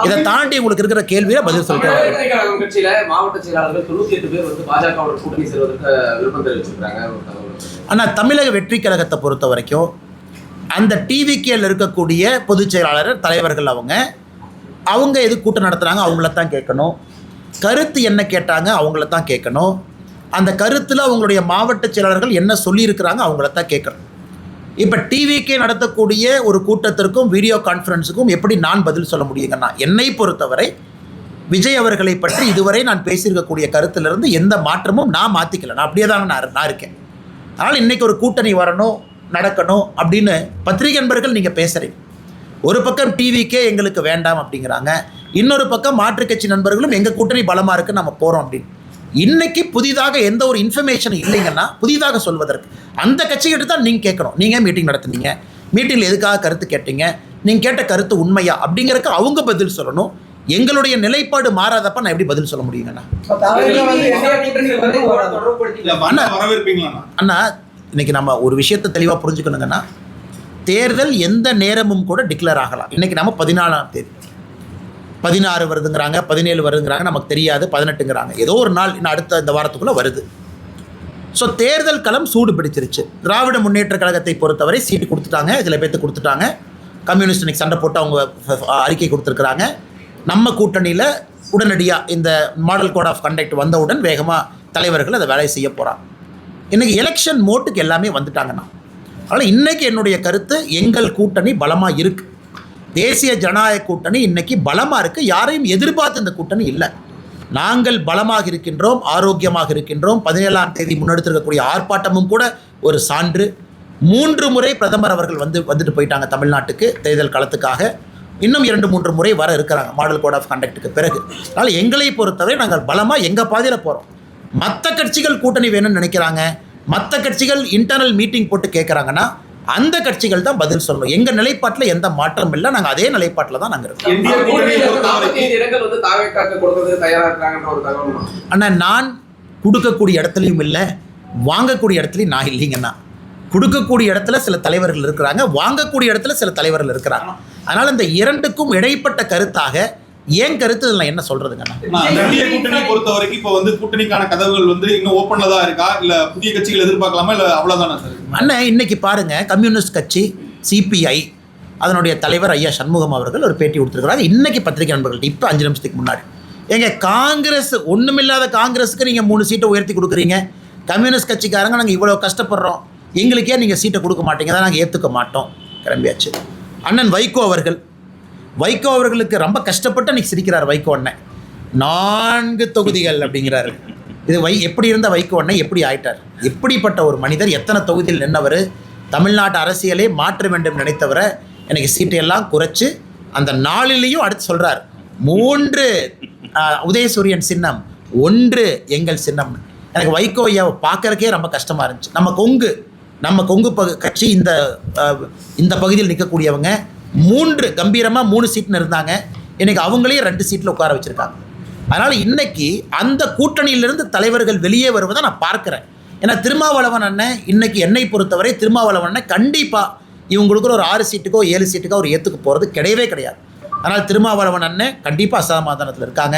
இதை தாண்டி உங்களுக்கு இருக்கிற கேள்வியில பதில் சொல்றேன். கட்சியில மாவட்ட செயலாளர்கள் 98 பேர் வந்து பாஜகவோட கூட்டணி சேர்வதற்கு விருப்பம் தெரிவிச்சிருக்காங்க. ஆனா தமிழக வெற்றி கழகத்தை பொறுத்த வரைக்கும் அந்த டிவிகேல இருக்கக்கூடிய பொதுச் செயலாளர் தலைவர்கள் அவங்க எது கூட்டம் நடத்துறாங்க அவங்கள தான் கேட்கணும். கருத்து என்ன கேட்டாங்க அவங்கள தான் கேட்கணும். அந்த கருத்தில் அவங்களுடைய மாவட்ட செயலாளர்கள் என்ன சொல்லியிருக்கிறாங்க அவங்கள தான் கேட்கணும். இப்போ டிவிகே நடத்தக்கூடிய ஒரு கூட்டத்திற்கும் வீடியோ கான்ஃபரன்ஸுக்கும் எப்படி நான் பதில் சொல்ல முடியுங்கன்னா, என்னை பொறுத்தவரை விஜய் அவர்களை பற்றி இதுவரை நான் பேசியிருக்கக்கூடிய கருத்திலிருந்து எந்த மாற்றமும் நான் மாற்றிக்கல. நான் அப்படியே தாங்க நான் இருக்கேன். அதனால் இன்றைக்கி ஒரு கூட்டணி வரணும் நடக்கணும் அப்படின்னு பத்திரிகை நண்பர்கள் நீங்கள் பேசுகிறீங்க. ஒரு பக்கம் டிவிக்கே எங்களுக்கு வேண்டாம் அப்படிங்கிறாங்க, இன்னொரு பக்கம் மாற்றுக் கட்சி நண்பர்களும் எங்கள் கூட்டணி பலமாக இருக்குன்னு நம்ம போகிறோம் அப்படின்னு. இன்றைக்கி புதிதாக எந்த ஒரு இன்ஃபர்மேஷன் இல்லைங்கன்னா புதிதாக சொல்வதற்கு அந்த கட்சிகிட்ட தான் நீங்கள் கேட்கணும். நீங்கள் மீட்டிங் நடத்துனீங்க, மீட்டிங்கில் எதுக்காக கருத்து கேட்டீங்க, நீங்கள் கேட்ட கருத்து உண்மையா அப்படிங்கிறதுக்கு அவங்க பதில் சொல்லணும். எங்களுடைய நிலைப்பாடு மாறாதப்ப நான் எப்படி பதில் சொல்ல முடியுங்கண்ணா? அண்ணா இன்னைக்கு நம்ம ஒரு விஷயத்தை தெளிவாக புரிஞ்சுக்கணுங்கன்னா, தேர்தல் எந்த நேரமும் கூட டிக்ளேர் ஆகலாம். இன்றைக்கி நம்ம 14ஆம் தேதி, 16 வருதுங்கிறாங்க, 17 வருதுங்கிறாங்க, நமக்கு தெரியாது, 18ங்கிறாங்க. ஏதோ ஒரு நாள் இன்னும் அடுத்த இந்த வாரத்துக்குள்ளே வருது. ஸோ தேர்தல் களம் சூடு பிடிச்சிருச்சு. திராவிட முன்னேற்ற கழகத்தை பொறுத்தவரை சீட்டு கொடுத்துட்டாங்க, சில பேர்த்து கொடுத்துட்டாங்க. கம்யூனிஸ்ட் இன்னைக்கு சண்டை போட்டு அவங்க அறிக்கை கொடுத்துருக்குறாங்க. நம்ம கூட்டணியில் உடனடியாக இந்த மாடல் கோட் ஆஃப் கண்டக்ட் வந்தவுடன் வேகமாக தலைவர்கள் அதை வேலை செய்ய போகிறாங்க. இன்றைக்கி எலெக்ஷன் மோட்டுக்கு எல்லாமே வந்துட்டாங்கண்ணா. அதனால் இன்றைக்கி என்னுடைய கருத்து, எங்கள் கூட்டணி பலமாக இருக்குது. தேசிய ஜனநாயக கூட்டணி இன்றைக்கி பலமாக இருக்குது. யாரையும் எதிர்பார்த்து இந்த கூட்டணி இல்லை. நாங்கள் பலமாக இருக்கின்றோம், ஆரோக்கியமாக இருக்கின்றோம். 17ஆம் தேதி முன்னெடுத்திருக்கக்கூடிய ஆர்ப்பாட்டமும் கூட ஒரு சான்று. 3 முறை பிரதமர் அவர்கள் வந்துட்டு போயிட்டாங்க தமிழ்நாட்டுக்கு தேர்தல் களத்துக்காக. இன்னும் 2-3 முறை வர இருக்கிறாங்க மாடல் கோட் ஆஃப் கண்டக்ட்டுக்கு பிறகு. அதனால் எங்களை பொறுத்தவரை நாங்கள் பலமாக எங்கள் பாதையில் போகிறோம். மற்ற கட்சிகள் கூட்டணி வேணும்னு நினைக்கிறாங்க, மற்ற கட்சிகள் இன்டர்னல் மீட்டிங் போட்டு கேட்குறாங்கன்னா அந்த கட்சிகள் தான் பதில் சொல்லணும். எங்கள் நிலைப்பாட்டில் எந்த மாற்றம் இல்லை, நாங்கள் அதே நிலைப்பாட்டில் தான் நாங்கள் இருக்கோம். அண்ணா நான் கொடுக்கக்கூடிய இடத்துலையும் இல்லை, வாங்கக்கூடிய இடத்துலையும் நான் இல்லைங்கண்ணா. கொடுக்கக்கூடிய இடத்துல சில தலைவர்கள் இருக்கிறாங்க, வாங்கக்கூடிய இடத்துல சில தலைவர்கள் இருக்கிறாங்க. அதனால் இந்த இரண்டுக்கும் இடைப்பட்ட கருத்தாக ஏன் கருத்து இதில் என்ன சொல்றதுங்கண்ணா? கூட்டணி பொறுத்த வரைக்கும் இப்போ வந்து கூட்டணிக்கான கதவுகள் இன்னும் ஓப்பன்ல தான் இருக்கா, இல்ல புதிய கட்சிகள் எதிர்பார்க்கலாமா, இல்ல அவ்வளவுதானா சார்? அண்ணன் இன்னைக்கு பாருங்க, கம்யூனிஸ்ட் கட்சி சிபிஐ அதனுடைய தலைவர் ஐயா சண்முகம் அவர்கள் ஒரு பேட்டி கொடுத்துருக்காங்க இன்னைக்கு பத்திரிகை நண்பர்கள்ட்ட. இப்போ 5 நிமிஷத்துக்கு முன்னாடி எங்க காங்கிரஸ் ஒண்ணுமில்லாத காங்கிரஸுக்கு நீங்க 3 சீட்டை உயர்த்தி கொடுக்குறீங்க, கம்யூனிஸ்ட் கட்சிக்காரங்க நாங்கள் இவ்வளோ கஷ்டப்படுறோம், எங்களுக்கே நீங்கள் சீட்டை கொடுக்க மாட்டீங்க, தான் நாங்கள் ஏற்றுக்க மாட்டோம், கிளம்பியாச்சு. அண்ணன் வைகோ அவர்களுக்கு ரொம்ப கஷ்டப்பட்டு அன்றைக்கி சிரிக்கிறார் வைகோ அண்ணன். 4 தொகுதிகள் அப்படிங்கிறாரு. இது எப்படி இருந்த வைகோ அண்ணன் எப்படி ஆயிட்டார்? எப்படிப்பட்ட ஒரு மனிதர், எத்தனை தொகுதியில் நின்றவர், தமிழ்நாட்டு அரசியலே மாற்ற வேண்டும் நினைத்தவரை எனக்கு சீட்டையெல்லாம் குறைச்சி அந்த நாளிலையும் அடுத்து சொல்கிறார் 3 உதயசூரியன் சின்னம், 1 எங்கள் சின்னம். எனக்கு வைகோ ஐயாவை பார்க்கறக்கே ரொம்ப கஷ்டமாக இருந்துச்சு. நம்ம கொங்கு கட்சி இந்த பகுதியில் நிற்கக்கூடியவங்க 3 கம்பீரமாக 3 சீட்னு இருந்தாங்க. இன்றைக்கி அவங்களையும் 2 சீட்டில் உட்கார வச்சுருக்காங்க. அதனால் இன்றைக்கி அந்த கூட்டணியிலிருந்து தலைவர்கள் வெளியே வருவதை நான் பார்க்குறேன். ஏன்னா திருமாவளவன் அண்ணன் இன்றைக்கி என்னை பொறுத்தவரை திருமாவளவன் அண்ணன் கண்டிப்பாக இவங்களுக்கு ஒரு 6 சீட்டுக்கோ 7 சீட்டுக்கோ அவர் ஏற்றுக்கு போகிறது கிடையவே கிடையாது. அதனால் திருமாவளவன் அண்ணன் கண்டிப்பாக அசமாதானத்தில் இருக்காங்க,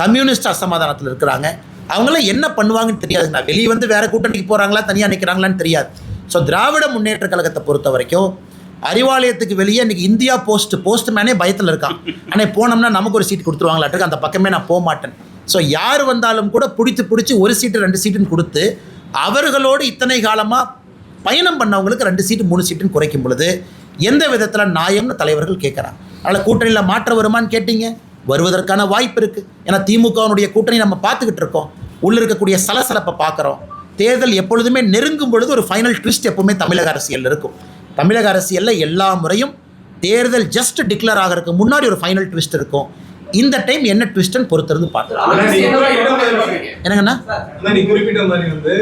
கம்யூனிஸ்ட் அசமாதானத்தில் இருக்கிறாங்க. அவங்களாம் என்ன பண்ணுவாங்கன்னு தெரியாதுங்க. வெளியே வந்து வேறு கூட்டணிக்கு போகிறாங்களா தனியாக நிற்கிறாங்களான்னு தெரியாது. ஸோ திராவிட முன்னேற்ற கழகத்தை பொறுத்த வரைக்கும் அறிவாலயத்துக்கு வெளியே இன்றைக்கி இந்தியா போஸ்ட்மேனே பயத்தில் இருக்கான். ஆனால் போனோம்னா நமக்கு ஒரு சீட் கொடுத்துருவாங்களாட்டுக்கு, அந்த பக்கமே நான் போக மாட்டேன். ஸோ யார் வந்தாலும் கூட பிடிச்சி 1 சீட்டு 2 சீட்டுன்னு கொடுத்து அவர்களோடு இத்தனை காலமாக பயணம் பண்ணவங்களுக்கு 2 சீட்டு 3 சீட்டுன்னு குறைக்கும் பொழுது எந்த விதத்தில் நியாயம்னு தலைவர்கள் கேட்குறாங்க. அதனால் கூட்டணியில் மாற்றம் வருமானு கேட்டீங்க, வருவதற்கான வாய்ப்பு இருக்குது. ஏன்னா திமுகவினுடைய கூட்டணி நம்ம பார்த்துக்கிட்டு இருக்கோம், உள்ளே இருக்கக்கூடிய சலசலப்பை பார்க்குறோம். தேர்தல் எப்பொழுதுமே நெருங்கும் பொழுது ஒரு ஃபைனல் ட்விஸ்ட் எப்பவுமே தமிழக அரசியல் இருக்கும். தமிழக அரசியலில் எல்லா முறையும் தேர்தல் ஜஸ்ட் டிக்ளேர் ஆகிறதுக்கு முன்னாடி ஒரு ஃபைனல் ட்விஸ்ட் இருக்கும். இந்த டைம் என்ன ட்விஸ்ட்னு பொறுத்திருந்து பார்க்கலாம். என்னங்கண்ணா நீ குறிப்பிட்ட மாதிரி உங்க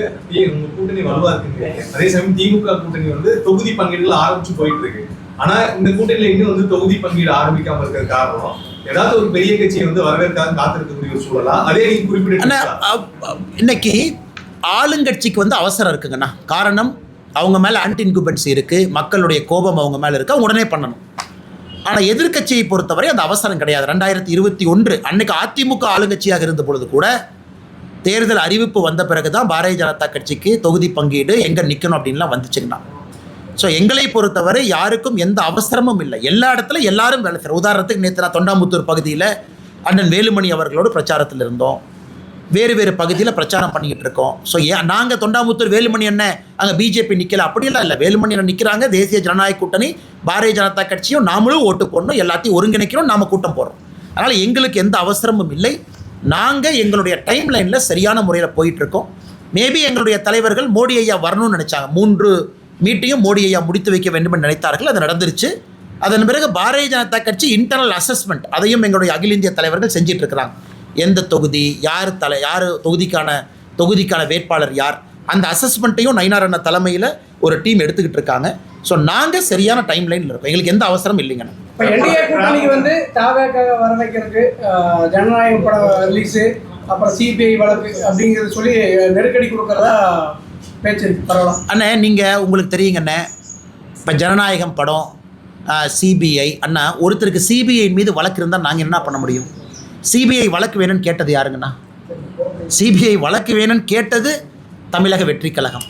கூட்டணி வலுவா இருக்குங்க, அதே சமயம் திமுக கூட்டணி தொகுதி பங்கீடுகள் ஆரம்பிச்சு போயிட்டு இருக்கு. ஆனா இந்த கூட்டணியில இன்னும் தொகுதி பங்கீடு ஆரம்பிக்காம இருக்கிற காரணம் ஏதாவது ஒரு பெரிய கட்சியை வரவேற்காக காத்திருக்கக்கூடிய ஒரு சூழலா? அதே நீங்க குறிப்பிட்ட இன்னைக்கு ஆளுங்கட்சிக்கு அவசரம் இருக்குங்கண்ணா. காரணம் அவங்க மேலே ஆன்டி இன்குபன்சி இருக்குது, மக்களுடைய கோபம் அவங்க மேலே இருக்குது, அவங்க உடனே பண்ணணும். ஆனால் எதிர்க்கட்சியை பொறுத்தவரை அந்த அவசரம் கிடையாது. 2021 அன்னைக்கு அதிமுக ஆளுங்கட்சியாக இருந்த பொழுது கூட தேர்தல் அறிவிப்பு வந்த பிறகு தான் பாரதிய ஜனதா கட்சிக்கு தொகுதி பங்கீடு எங்கே நிற்கணும் அப்படின்லாம் வந்துச்சுங்கண்ணா. ஸோ எங்களை பொறுத்தவரை யாருக்கும் எந்த அவசரமும் இல்லை. எல்லா இடத்துல எல்லாரும் வேலை செய்கிறோம். உதாரணத்துக்கு நேற்று நான் தொண்டாமுத்தூர் பகுதியில் அண்ணன் வேலுமணி அவர்களோடு பிரச்சாரத்தில் இருந்தோம். வேறு பகுதியில் பிரச்சாரம் பண்ணிக்கிட்டு இருக்கோம். ஸோ நாங்கள் தொண்டாமுத்தூர் வேலுமணி என்ன அங்கே பிஜேபி நிற்கல அப்படிலாம் இல்லை. வேலுமணி என்ன நிற்கிறாங்க, தேசிய ஜனநாயக கூட்டணி பாரதிய ஜனதா கட்சியும் நாமளும் ஓட்டு போடணும், எல்லாத்தையும் ஒருங்கிணைக்கிறோம், நாம் கூட்டம் போடுறோம். அதனால் எங்களுக்கு எந்த அவசரமும் இல்லை. நாங்கள் எங்களுடைய டைம் லைனில் சரியான முறையில் போயிட்டுருக்கோம். மேபி எங்களுடைய தலைவர்கள் மோடி ஐயா வரணும்னு நினச்சாங்க. 3 மீட்டிங்கும் மோடி ஐயா முடித்து வைக்க வேண்டும் என்று நினைத்தார்கள். அது நடந்துருச்சு. அதன் பிறகு பாரதிய ஜனதா கட்சி இன்டர்னல் அசஸ்மெண்ட் அதையும் எங்களுடைய அகில இந்திய தலைவர்கள் செஞ்சிட்டு இருக்கிறாங்க. எந்த தொகுதி, யார் தொகுதிக்கான வேட்பாளர் யார், அந்த அசஸ்மெண்ட்டையும் நயினார் அண்ணா தலைமையில் ஒரு டீம் எடுத்துக்கிட்டு இருக்காங்க. ஸோ நாங்கள் சரியான டைம் லைனில் இருக்கோம். எங்களுக்கு எந்த அவசரம் இல்லைங்கண்ணா. இப்போ என்டிஏ கூட்டணிக்கு வந்து தாவேக்காக வர வைக்கிறதுக்கு ஜனநாயக படம் ரிலீஸு, அப்புறம் சிபிஐ வழக்கு அப்படிங்கிறத சொல்லி நெருக்கடி கொடுக்குறதா பேச்சு பரவலாம். அண்ணே நீங்கள் உங்களுக்கு தெரியுங்கண்ணே, இப்போ ஜனநாயகம் படம், சிபிஐ அண்ணா, ஒருத்தருக்கு சிபிஐ மீது வழக்கு இருந்தால் நாங்கள் என்ன பண்ண முடியும்? சிபிஐ வழக்கு வேணும்னு கேட்டது யாருங்கண்ணா? சிபிஐ வழக்கு வேணும்னு கேட்டது தமிழக வெற்றி கழகம்.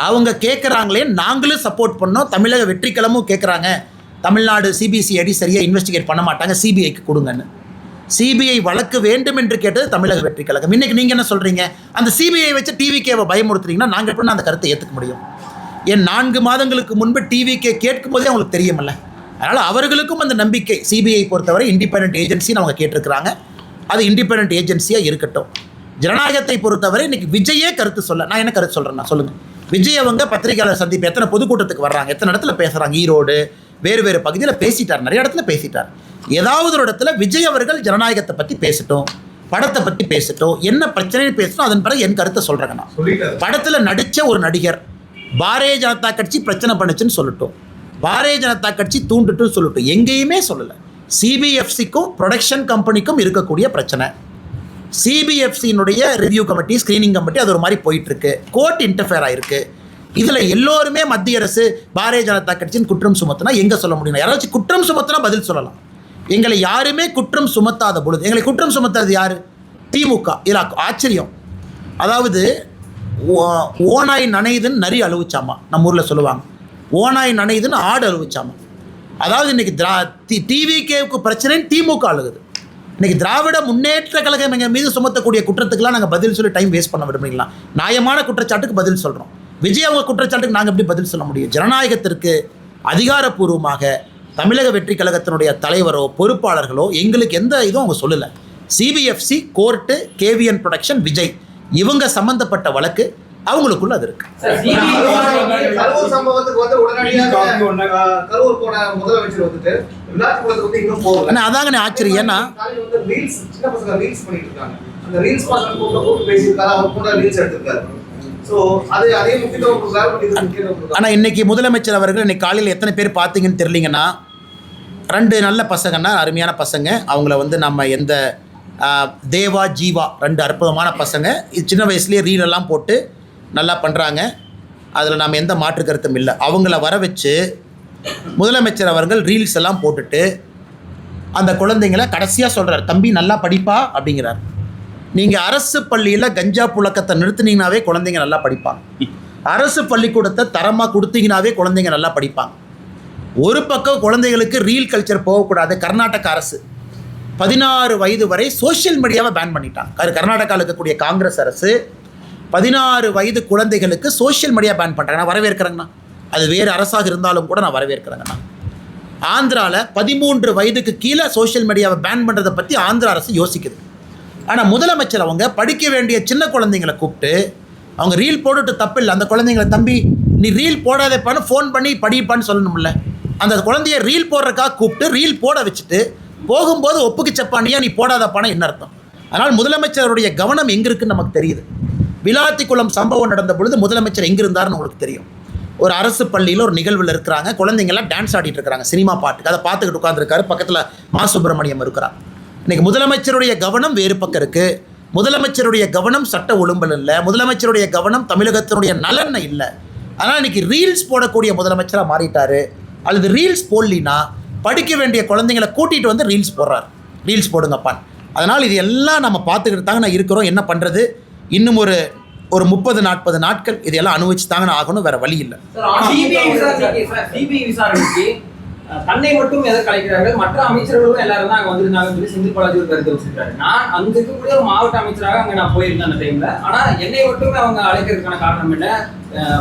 அவங்க கேட்குறாங்களே, நாங்களும் சப்போர்ட் பண்ணோம். தமிழக வெற்றி கழகமும் கேட்குறாங்க, தமிழ்நாடு சிபிசிஐடி சரியாக இன்வெஸ்டிகேட் பண்ண மாட்டாங்க, சிபிஐக்கு கொடுங்கன்னு. சிபிஐ வழக்கு வேண்டும் என்று கேட்டது தமிழக வெற்றி கழகம். இன்றைக்கி நீங்கள் என்ன சொல்கிறீங்க? அந்த சிபிஐ வச்சு டிவிகேவை பயமுறுத்துறீங்கன்னா நாங்கள் எப்படி அந்த கருத்தை ஏற்றுக்க முடியும்? ஏன் 4 மாதங்களுக்கு முன்பு டிவிகே கேட்கும் போதே அவங்களுக்கு தெரியுமில்ல. அதனால் அவர்களுக்கும் அந்த நம்பிக்கை. சிபிஐ பொறுத்தவரை இண்டிபெண்டன்ட் ஏஜென்சின்னு அவங்க கேட்டிருக்கிறாங்க. அது இண்டிபெண்டன்ட் ஏஜென்சியாக இருக்கட்டும். ஜனநாயகத்தை பொறுத்தவரை இன்றைக்கி விஜயே கருத்து சொல்ல, நான் என்ன கருத்து சொல்கிறேன்னா சொல்லுங்கள். விஜய் அவங்க பத்திரிகையாளர் சந்திப்பு எத்தனை பொதுக்கூட்டத்துக்கு வர்றாங்க, எத்தனை இடத்துல பேசுகிறாங்க, ஈரோடு வேறு பகுதியில் பேசிட்டார், நிறைய இடத்துல பேசிட்டார். ஏதாவது ஒரு இடத்துல விஜய் அவர்கள் ஜனநாயகத்தை பற்றி பேசட்டும், படத்தை பற்றி பேசட்டும், என்ன பிரச்சனைன்னு பேசட்டும், அதன் பிறகு என் கருத்தை சொல்கிறேங்கண்ணா. படத்தில் நடித்த ஒரு நடிகர் பாரதிய ஜனதா கட்சி பிரச்சனை பண்ணுச்சுன்னு சொல்லட்டும், பாரதிய ஜனதா கட்சி தூண்டுட்டுன்னு சொல்லட்டும், எங்கேயுமே சொல்லலை. சிபிஎஃப்சிக்கும் ப்ரொடக்ஷன் கம்பெனிக்கும் இருக்கக்கூடிய பிரச்சனை, சிபிஎஃப்சியினுடைய ரிவ்யூ கமிட்டி, ஸ்க்ரீனிங் கமிட்டி, அது ஒரு மாதிரி போயிட்டுருக்கு. கோர்ட் இன்டர்ஃபியர் ஆகிருக்கு. இதில் எல்லோருமே மத்திய அரசு பாரதிய ஜனதா கட்சின்னு குற்றம் சுமத்தினா எங்கே சொல்ல முடியும்? யாராச்சும் குற்றம் சுமத்தினா பதில் சொல்லலாம். எங்களை யாருமே குற்றம் சுமத்தாத பொழுது, எங்களை குற்றம் சுமத்தாது யார்? திமுக. இதில் ஆச்சரியம். அதாவது ஓனாய் நனையுதுன்னு நரி அழுவிச்சாமா, நம்ம ஊரில் சொல்லுவாங்க. ஓனாய் நனையுதுன்னு ஆடு அழுவிச்சாமா. அதாவது இன்றைக்கி டிவிகேவுக்கு பிரச்சனைன்னு திமுக அழுகுது. இன்றைக்கி திராவிட முன்னேற்ற கழகம் எங்கள் மீது சுமத்தக்கூடிய குற்றத்துக்கெல்லாம் நாங்கள் பதில் சொல்லி டைம் வேஸ்ட் பண்ண விடுறீங்களா? நியாயமான குற்றச்சாட்டுக்கு பதில் சொல்கிறோம். விஜய் அவங்க குற்றச்சாட்டுக்கு நாங்கள் எப்படி பதில் சொல்ல முடியும்? ஜனநாயகத்திற்கு அதிகாரப்பூர்வமாக தமிழக வெற்றி கழகத்தினுடைய தலைவரோ பொறுப்பாளர்களோ எங்களுக்கு எந்த இதுவும் அவங்க சொல்லலை. CBFC, court, KVN production, Vijay இவங்க சம்மந்தப்பட்ட வழக்கு அவங்களுக்குள்ள அது இருக்கு. கரூர் சம்பவத்துக்கு வந்து உடனடியாக கரூர் போன முதலமைச்சர் வந்துட்டு விளையாட்டுக்குளத்துக்கு இன்னும் போகல. அதாங்க ஆச்சரியம். ஏன்னா சின்ன பசங்க ரீல்ஸ் பண்ணிட்டு இருக்காங்க. அந்த ரீல்ஸ் பசங்க கூப்பிட்டு பேசியிருக்காரு, அவர் கூட ரீல்ஸ் எடுத்திருக்காரு. ஆனால் இன்னைக்கு முதலமைச்சர் அவர்கள் இன்னைக்கு காலையில் எத்தனை பேர் பார்த்தீங்கன்னு தெரியலீங்கன்னா, 2 நல்ல பசங்கன்னா, அருமையான பசங்க. அவங்கள வந்து நம்ம எந்த தேவா, ஜீவா 2 அற்புதமான பசங்க. சின்ன வயசுலேயே ரீலெல்லாம் போட்டு நல்லா பண்ணுறாங்க. அதில் நம்ம எந்த மாற்று கருத்தும் இல்லை. அவங்கள வர வச்சு முதலமைச்சர் அவர்கள் ரீல்ஸ் எல்லாம் போட்டுட்டு அந்த குழந்தைங்கள கடைசியாக சொல்கிறார், தம்பி நல்லா படிப்பா அப்படிங்கிறார். நீங்கள் அரசு பள்ளியில் கஞ்சா புழக்கத்தை நிறுத்தினீங்கனாவே குழந்தைங்க நல்லா படிப்பாங்க. அரசு பள்ளிக்கூடத்தை தரமாக கொடுத்தீங்கனாவே குழந்தைங்க நல்லா படிப்பாங்க. ஒரு பக்கம் குழந்தைகளுக்கு ரீல் கல்ச்சர் போகக்கூடாது. கர்நாடக அரசு 16 வயது வரை சோஷியல் மீடியாவை பேன் பண்ணிட்டாங்க. கர்நாடகாவில் இருக்கக்கூடிய காங்கிரஸ் அரசு 16 வயது குழந்தைகளுக்கு சோஷியல் மீடியா பேன் பண்ணுறாங்க. நான் வரவேற்கிறேங்கண்ணா. அது வேறு அரசாக இருந்தாலும் கூட நான் வரவேற்கிறேங்கண்ணா. ஆந்திராவில் 13 வயதுக்கு கீழே சோஷியல் மீடியாவை பேன் பண்ணுறதை பற்றி ஆந்திரா அரசு யோசிக்குது. ஆனால் முதலமைச்சர் அவங்க படிக்க வேண்டிய சின்ன குழந்தைங்களை கூப்பிட்டு அவங்க ரீல் போட்டுட்டு தப்பு இல்லை. அந்த குழந்தைங்களை, தம்பி நீ ரீல் போடாதப்பான்னு ஃபோன் பண்ணி படிப்பான்னு சொல்லணும்ல. அந்த குழந்தைய ரீல் போடுறதுக்காக கூப்பிட்டு ரீல் போட வச்சுட்டு போகும்போது ஒப்புக்கு சப்பானியா நீ போடாதப்பான என்ன அர்த்தம்? அதனால் முதலமைச்சருடைய கவனம் எங்கே இருக்குன்னு நமக்கு தெரியுது. விளாத்திக்குளம் சம்பவம் நடந்த பொழுது முதலமைச்சர் எங்கே இருந்தாருன்னு உங்களுக்கு தெரியும். ஒரு அரசு பள்ளியில் ஒரு நிகழ்வில் இருக்கிறாங்க. குழந்தைங்கள்லாம் டான்ஸ் ஆடிட்டு இருக்கிறாங்க சினிமா பாட்டுக்கு. அதை பார்த்துக்கிட்டு உட்காந்துருக்காரு. பக்கத்தில் மா சுப்பிரமணியம் இருக்கிறார். இன்றைக்கி முதலமைச்சருடைய கவனம் வேறு பக்கம் இருக்குது. முதலமைச்சருடைய கவனம் சட்ட ஒழுங்கல் இல்லை. முதலமைச்சருடைய கவனம் தமிழகத்தினுடைய நலன் இல்லை. ஆனால் இன்றைக்கி ரீல்ஸ் போடக்கூடிய முதலமைச்சராக மாறிட்டார். அல்லது ரீல்ஸ் போடலினா படிக்க வேண்டிய குழந்தைங்களை கூட்டிகிட்டு வந்து ரீல்ஸ் போடுறாரு. ரீல்ஸ் போடுங்கப்பான். அதனால் இது எல்லாம் நம்ம பார்த்துக்கிட்டு தாங்க நான் இருக்கிறோம். என்ன பண்ணுறது, இன்னும் ஒரு 30-40 நாட்கள் இதெல்லாம் அனுபவிச்சு தாங்க ஆகணும், வேறு வழி இல்லை. சிபிஐ விசாரணைக்கு தன்னை மட்டும் எதற்கு அழைக்கிறார்கள், மற்ற அமைச்சர்களும் எல்லாரும் தான் அங்கே வந்திருந்தாங்கன்னு சொல்லி செந்தில் பாலாஜி ஒரு கருத்தை வச்சிருக்காரு. நான் அங்கே இருக்கக்கூடிய ஒரு மாவட்ட அமைச்சராக அங்கே நான் போயிருந்தேன் அந்த டைமில். ஆனால் என்னை மட்டுமே அவங்க அழைக்கிறதுக்கான காரணம் என்ன,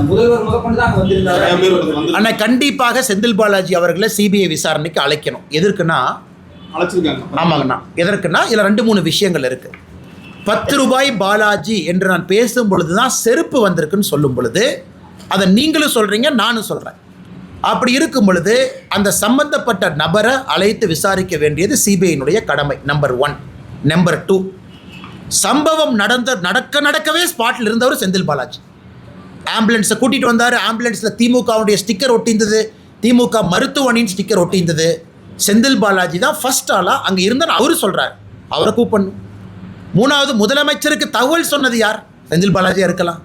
முதல்வர் முதற்கொண்டு தான் அங்கே வந்திருந்தாரு. ஆனால் கண்டிப்பாக செந்தில் பாலாஜி அவர்களை சிபிஐ விசாரணைக்கு அழைக்கணும். எதற்குன்னா அழைச்சிருக்காங்க. ஆமாங்கண்ணா, எதற்குன்னா இதில் 2-3 விஷயங்கள் இருக்குது. 10 ரூபாய் பாலாஜி என்று நான் பேசும் பொழுது தான் செருப்பு வந்திருக்குன்னு சொல்லும் பொழுது அதை நீங்களும் சொல்கிறீங்க, நானும் சொல்கிறேன். அப்படி இருக்கும் பொழுது அந்த சம்பந்தப்பட்ட நபரை அழைத்து விசாரிக்க வேண்டியது சிபிஐனுடைய கடமை. நம்பர் 1. நம்பர் 2, சம்பவம் நடக்கவே ஸ்பாட்டில் இருந்தவர் செந்தில் பாலாஜி. ஆம்புலன்ஸை கூட்டிகிட்டு வந்தார். ஆம்புலன்ஸில் திமுகவுடைய ஸ்டிக்கர் ஒட்டியிருந்தது, திமுக மருத்துவமனையின் ஸ்டிக்கர் ஒட்டியிருந்தது. செந்தில் பாலாஜி தான் ஃபர்ஸ்ட் ஆளாக அங்கே இருந்தார். அவரு சொல்கிறார், அவரை கூப்பிடணும். 3வது, முதலமைச்சருக்கு தகவல் சொன்னது யார்? செந்தில் பாலாஜியாக இருக்கலாம்.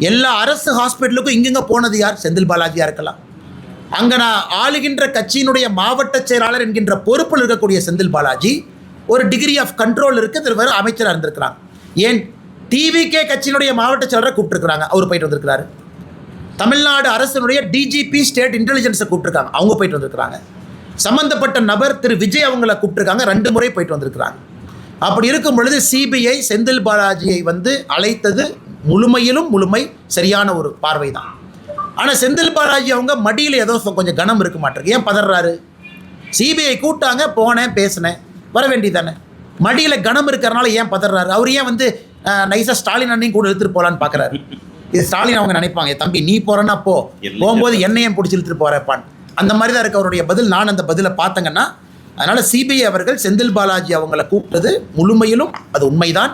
எல்லா அரசு ஹாஸ்பிட்டலுக்கும் இங்கெங்கே போனது யார்? செந்தில் பாலாஜியாக இருக்கலாம். அங்கே நான் ஆளுகின்ற கட்சியினுடைய மாவட்ட செயலாளர் என்கின்ற பொறுப்பில் இருக்கக்கூடிய செந்தில் பாலாஜி ஒரு டிகிரி ஆஃப் கண்ட்ரோல் இருக்குது, வேறு அமைச்சராக இருந்திருக்கிறாங்க. ஏன் டிவிகே கட்சியினுடைய மாவட்ட செயலரை கூப்பிட்டுருக்குறாங்க, அவர் போயிட்டு வந்திருக்கிறாரு. தமிழ்நாடு அரசினுடைய டிஜிபி ஸ்டேட் இன்டெலிஜென்ஸை கூப்பிட்டுருக்காங்க, அவங்க போயிட்டு வந்திருக்கிறாங்க. சம்பந்தப்பட்ட நபர் திரு விஜய் அவங்கள கூப்பிட்டுருக்காங்க, 2 முறை போயிட்டு வந்திருக்கிறாங்க. அப்படி இருக்கும் பொழுது சிபிஐ செந்தில் பாலாஜியை வந்து அழைத்தது முழுமை சரியான ஒரு பார்வை தான். ஆனால் செந்தில் பாலாஜி அவங்க மடியில் ஏதோ கொஞ்சம் கனம் இருக்க மாட்டிருக்கு. ஏன் பதறாரு? சிபிஐ கூட்டாங்க, போனேன், பேசினேன், வர வேண்டியதானே. மடியில் கனம் இருக்கிறனால ஏன் பதறாரு? அவர் ஏன் வந்து நைஸாக ஸ்டாலின் அண்ணையும் கூட இழுத்துட்டு போகலான்னு பார்க்குறாரு? இது ஸ்டாலின் அவங்க நினைப்பாங்க, தம்பி நீ போகிறேன்னா போகும்போது என்னையும் பிடிச்சி இழுத்துட்டு போகிறப்பான். அந்த மாதிரி தான் இருக்குது அவருடைய பதில். நான் அந்த பதிலை பார்த்தங்கன்னா, அதனால் சிபிஐ அவர்கள் செந்தில் பாலாஜி அவங்கள கூப்பிட்டது முழுமையிலும் அது உண்மைதான்.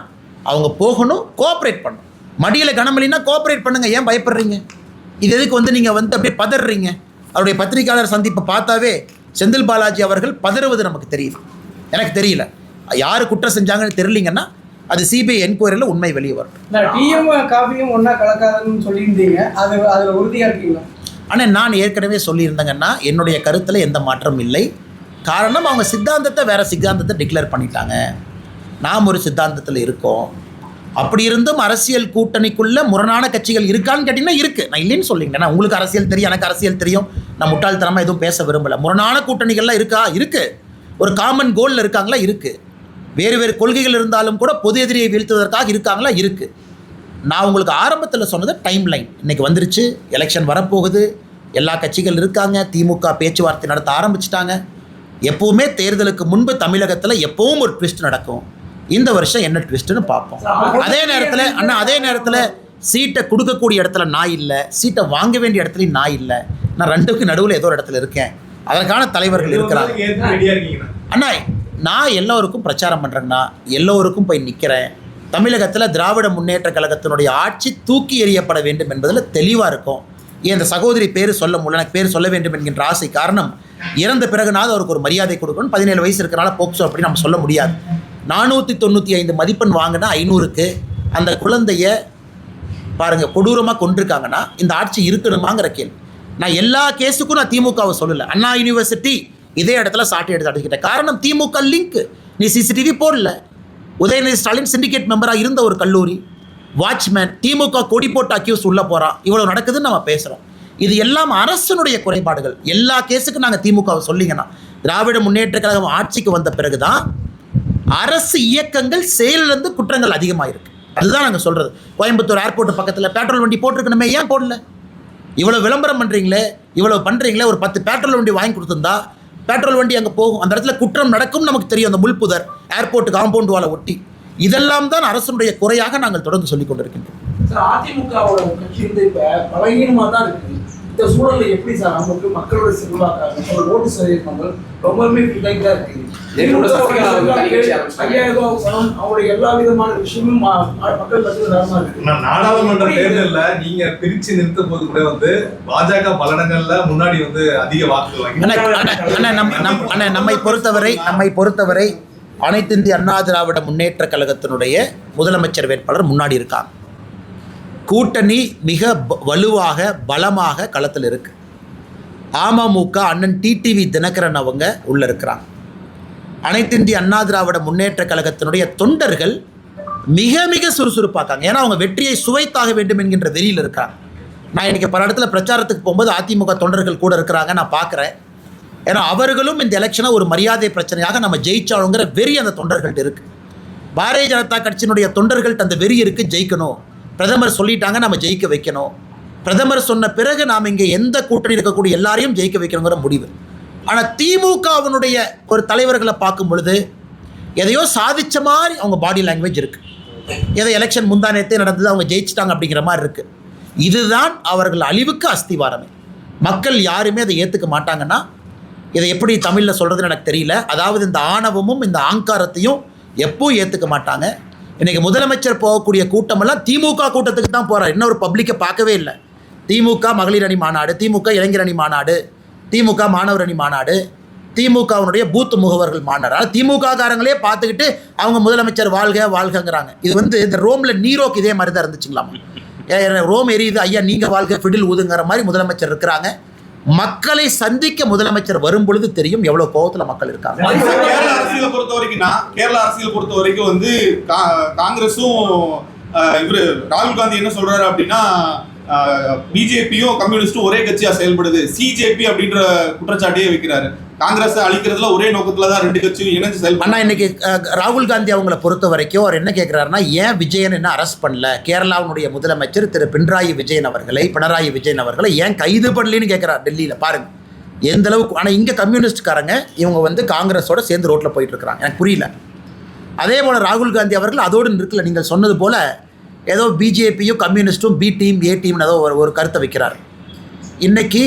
அவங்க போகணும், கோஆப்ரேட் பண்ணணும். மடியில் கனமலினா கோஆப்ரேட் பண்ணுங்கள், ஏன் பயப்படுறீங்க? இது எதுக்கு வந்து நீங்கள் வந்து அப்படியே பதறீங்க? அவருடைய பத்திரிகையாளர் சந்திப்பை பார்த்தாவே செந்தில் பாலாஜி அவர்கள் பதறுவது நமக்கு தெரியுது. எனக்கு தெரியல, யார் குற்றம் செஞ்சாங்கன்னு தெரியலிங்கன்னா அது சிபிஐ என்கொயரியில் உண்மை வெளியே வரும். டீயும் காஃபியும் ஒன்றா கலக்காதுன்னு சொல்லியிருந்தீங்க, அதில் உறுதியாக இருக்கீங்களா? ஆனால் நான் ஏற்கனவே சொல்லியிருந்தேங்கன்னா என்னுடைய கருத்தில் எந்த மாற்றமும் இல்லை. காரணம், அவங்க சித்தாந்தத்தை வேறு சித்தாந்தத்தை டிக்ளேர் பண்ணிட்டாங்க, நாம் ஒரு சித்தாந்தத்தில் இருக்கோம். அப்படி இருந்தும் அரசியல் கூட்டணிக்குள்ளே முரணான கட்சிகள் இருக்கான்னு கேட்டிங்கன்னா இருக்குது. நான் இல்லைன்னு சொல்லிங்கன்னா, உங்களுக்கு அரசியல் தெரியும், எனக்கு அரசியல் தெரியும், நான் முட்டாள்தனமாக எதுவும் பேச விரும்பலை. முரணான கூட்டணிகள்லாம் இருக்கா? இருக்குது. ஒரு காமன் கோலில் இருக்காங்களா? இருக்குது. வேறு கொள்கைகள் இருந்தாலும் கூட பொது எதிரியை வீழ்த்துவதற்காக இருக்காங்களா? இருக்குது. நான் உங்களுக்கு ஆரம்பத்தில் சொன்னது டைம் லைன் இன்றைக்கி வந்துருச்சு. எலெக்ஷன் வரப்போகுது, எல்லா கட்சிகள் இருக்காங்க, திமுக பேச்சுவார்த்தை நடத்த ஆரம்பிச்சிட்டாங்க. எப்போவுமே தேர்தலுக்கு முன்பு தமிழகத்தில் எப்பவும் ஒரு ட்விஸ்ட் நடக்கும். இந்த வருஷம் என்ன ட்விஸ்ட்டுன்னு பார்ப்போம். அதே நேரத்தில் சீட்டை கொடுக்கக்கூடிய இடத்துல நான் இல்லை, சீட்டை வாங்க வேண்டிய இடத்துலையும் நான் இல்லை. நான் 2க்கு நடுவில் ஏதோ ஒரு இடத்துல இருக்கேன். அதற்கான தலைவர்கள் இருக்கிறாங்க. அண்ணா, நான் எல்லோருக்கும் பிரச்சாரம் பண்ணுறேன்னா, எல்லோருக்கும் போய் நிற்கிறேன். தமிழகத்தில் திராவிட முன்னேற்ற கழகத்தினுடைய ஆட்சி தூக்கி எறியப்பட வேண்டும் என்பதில் தெளிவாக இருக்கும். ஏன் இந்த சகோதரி பேர் சொல்ல முடியல, எனக்கு பேர் சொல்ல வேண்டும் என்கின்ற ஆசை. காரணம், இறந்த பிறகுனாவது அவருக்கு ஒரு மரியாதை கொடுக்கணும். 17 வயசு இருக்கிறனால போக்சோ அப்படின்னு நம்ம சொல்ல முடியாது. 495 மதிப்பெண் வாங்கினா 500க்கு அந்த குழந்தைய பாருங்கள் கொடூரமாக கொண்டிருக்காங்கன்னா இந்த ஆட்சி இருக்கணுமாங்கிற கேள்வி. நான் எல்லா கேஸுக்கும் நான் திமுகவை சொல்லலை. அண்ணா யூனிவர்சிட்டி இதே இடத்துல சாட்டை எடுத்து அடிச்சுக்கிட்டேன். காரணம், திமுக லிங்க். நீ சிசிடிவி போடல. உதயநிதி ஸ்டாலின் சிண்டிகேட் மெம்பராக இருந்த ஒரு கல்லூரி, வாட்ச்மேன், திமுக கொடி போட்டு அக்யூஸ் உள்ளே போகிறான். இவ்வளோ நடக்குதுன்னு நம்ம பேசுகிறோம். இது எல்லாம் அரசனுடைய குறைபாடுகள். எல்லா கேஸுக்கும் நாங்கள் திமுகவை சொல்லிங்கன்னா, திராவிட முன்னேற்ற கழகம் ஆட்சிக்கு வந்த பிறகு தான் அரசு இயக்கங்கள் செயலிலிருந்து குற்றங்கள் அதிகமாக இருக்குது. அதுதான் நாங்கள் சொல்கிறது. கோயம்புத்தூர் ஏர்போர்ட் பக்கத்தில் பெட்ரோல் வண்டி போட்டிருக்கணுமே, ஏன் போடல? இவ்வளோ விளம்பரம் பண்ணுறீங்களே, இவ்வளோ பண்ணுறீங்களே, ஒரு 10 பெட்ரோல் வண்டி வாங்கி கொடுத்துருந்தா பெட்ரோல் வண்டி அங்கே போகும். அந்த இடத்துல குற்றம் நடக்கும் நமக்கு தெரியும். அந்த முள்புதர் ஏர்போர்ட் காம்பவுண்ட் வாலை ஒட்டி, இதெல்லாம் தான் அரசனுடைய குறையாக நாங்கள் தொடர்ந்து சொல்லிக் கொண்டிருக்கின்றோம். சார், அதிமுகவோட கட்சி வந்து இப்போ பலகீனமாக தான் இருக்குது. இந்த சூழலில் எப்படி சார் நமக்கு மக்களோட செல்வாக்காக ஓட்டு சதவீதங்கள் ரொம்பவுமே பிள்ளைங்களா இருக்குது. 5000 ரூபாய் பணம், அவருடைய எல்லா விதமான விஷயமும் மக்கள் மத்தியில் இருக்கு. நாடாளுமன்ற தேர்தலில் நீங்க பிரிச்சு நிறுத்த போது கூட வந்து பாஜக பல இடங்கள்ல முன்னாடி வந்து அதிக வாக்குகள் வாங்கி. நம்மை பொறுத்தவரை அனைத்து இந்திய அண்ணா திராவிட முன்னேற்ற கழகத்தினுடைய முதலமைச்சர் வேட்பாளர் முன்னாடி இருக்காங்க. கூட்டணி மிக வலுவாக பலமாக களத்தில் இருக்கு. அமமுக அண்ணன் டிடிவி தினகரன் அவங்க உள்ளே இருக்கிறாங்க. அனைத்து இந்திய அண்ணா திராவிட முன்னேற்ற கழகத்தினுடைய தொண்டர்கள் மிக மிக சுறுசுறுப்பாக்காங்க. ஏன்னா அவங்க வெற்றியை சுவைத்தாக வேண்டும் என்கின்ற வெறியில் இருக்காங்க. நான் இன்றைக்கி பல இடத்துல பிரச்சாரத்துக்கு போகும்போது அதிமுக தொண்டர்கள் கூட இருக்கிறாங்க, நான் பார்க்குறேன். ஏன்னா அவர்களும் இந்த எலெக்ஷனை ஒரு மரியாதை பிரச்சனையாக நம்ம ஜெயிச்சாலுங்கிற வெறி அந்த தொண்டர்கள்ட்ட இருக்குது. பாரதிய ஜனதா கட்சியினுடைய தொண்டர்கள்ட்ட அந்த வெறி இருக்குது, ஜெயிக்கணும். பிரதமர் சொல்லிட்டாங்க, நம்ம ஜெயிக்க வைக்கணும். பிரதமர் சொன்ன பிறகு நாம் இங்கே எந்த கூட்டணி இருக்கக்கூடிய எல்லாரையும் ஜெயிக்க வைக்கணுங்கிற முடிவு. ஆனால் திமுகவினுடைய ஒரு தலைவர்களை பார்க்கும் பொழுது எதையோ சாதித்த மாதிரி அவங்க பாடி லாங்குவேஜ் இருக்குது. ஏதோ எலெக்ஷன் முந்தானத்தே நடந்தது, அவங்க ஜெயிச்சிட்டாங்க அப்படிங்கிற மாதிரி இருக்குது. இதுதான் அவர்கள் அழிவுக்கு அஸ்திவாரமே. மக்கள் யாருமே அதை ஏற்றுக்க மாட்டாங்கன்னா, இதை எப்படி தமிழில் சொல்கிறதுன்னு எனக்கு தெரியல. அதாவது இந்த ஆணவமும் இந்த ஆங்காரத்தையும் எப்பவும் ஏற்றுக்க மாட்டாங்க. இன்றைக்கி முதலமைச்சர் போகக்கூடிய கூட்டமெல்லாம் திமுக கூட்டத்துக்கு தான் போகிறார். இன்னொரு பப்ளிக்கை பார்க்கவே இல்லை. திமுக மகளிர் அணி மாநாடு, திமுக இளைஞர் அணி மாநாடு, திமுக மாணவர் அணி மாநாடு, திமுகவினுடைய பூத் முகவர்கள் மாநாடு. ஆனால் திமுக காரங்களே பார்த்துக்கிட்டு அவங்க முதலமைச்சர் வாழ்க வாழ்கங்கிறாங்க. இது இந்த ரோமில் நீரோக்கு இதே மாதிரி தான் இருந்துச்சுங்களாமா. ரோம் எரியுது, ஐயா நீங்கள் வாழ்க ஃபிடில் ஊதுங்கிற மாதிரி முதலமைச்சர் இருக்கிறாங்க. மக்களை சந்திக்க முதலமைச்சர் வரும் பொழுது தெரியும் எவ்வளவு கோபத்துல மக்கள் இருக்காங்க. கேரள அரசியலை பொறுத்த வரைக்கும் காங்கிரஸும் இவரு ராகுல் காந்தி என்ன சொல்றாரு அப்படின்னா, பிஜேபியும் கம்யூனிஸ்டும் ஒரே கட்சியா செயல்படுது, சிஜேபி அப்படின்ற குற்றச்சாட்டையே வைக்கிறாரு. காங்கிரஸ் அழிக்கிறதுல ஒரே நோக்கத்துல தான் ரெண்டு கட்சியும் இணைஞ்சு செயல்படுது. ஆனா இன்னைக்கு ராகுல் காந்தி அவங்களை பொறுத்த வரைக்கும் அவர் என்ன கேட்கிறாருன்னா, ஏன் விஜயன் என்ன அரெஸ்ட் பண்ணல, கேரளாவுடைய முதலமைச்சர் திரு பினராயி விஜயன் அவர்களை ஏன் கைது பண்ணலன்னு கேட்கிறார் டெல்லியில. பாருங்க எந்த அளவுக்கு. ஆனா இங்க கம்யூனிஸ்ட்காரங்க இவங்க காங்கிரஸோட சேர்ந்து ரோட்ல போயிட்டு இருக்கிறாங்க. எனக்கு புரியல. அதே போல ராகுல் காந்தி அவர்கள் அதோடு நிற்கல. நீங்கள் சொன்னது போல ஏதோ பிஜேபியும் கம்யூனிஸ்ட்டும் பி டீம் ஏ டீம்னு ஏதோ ஒரு கருத்தை வைக்கிறார். இன்னைக்கு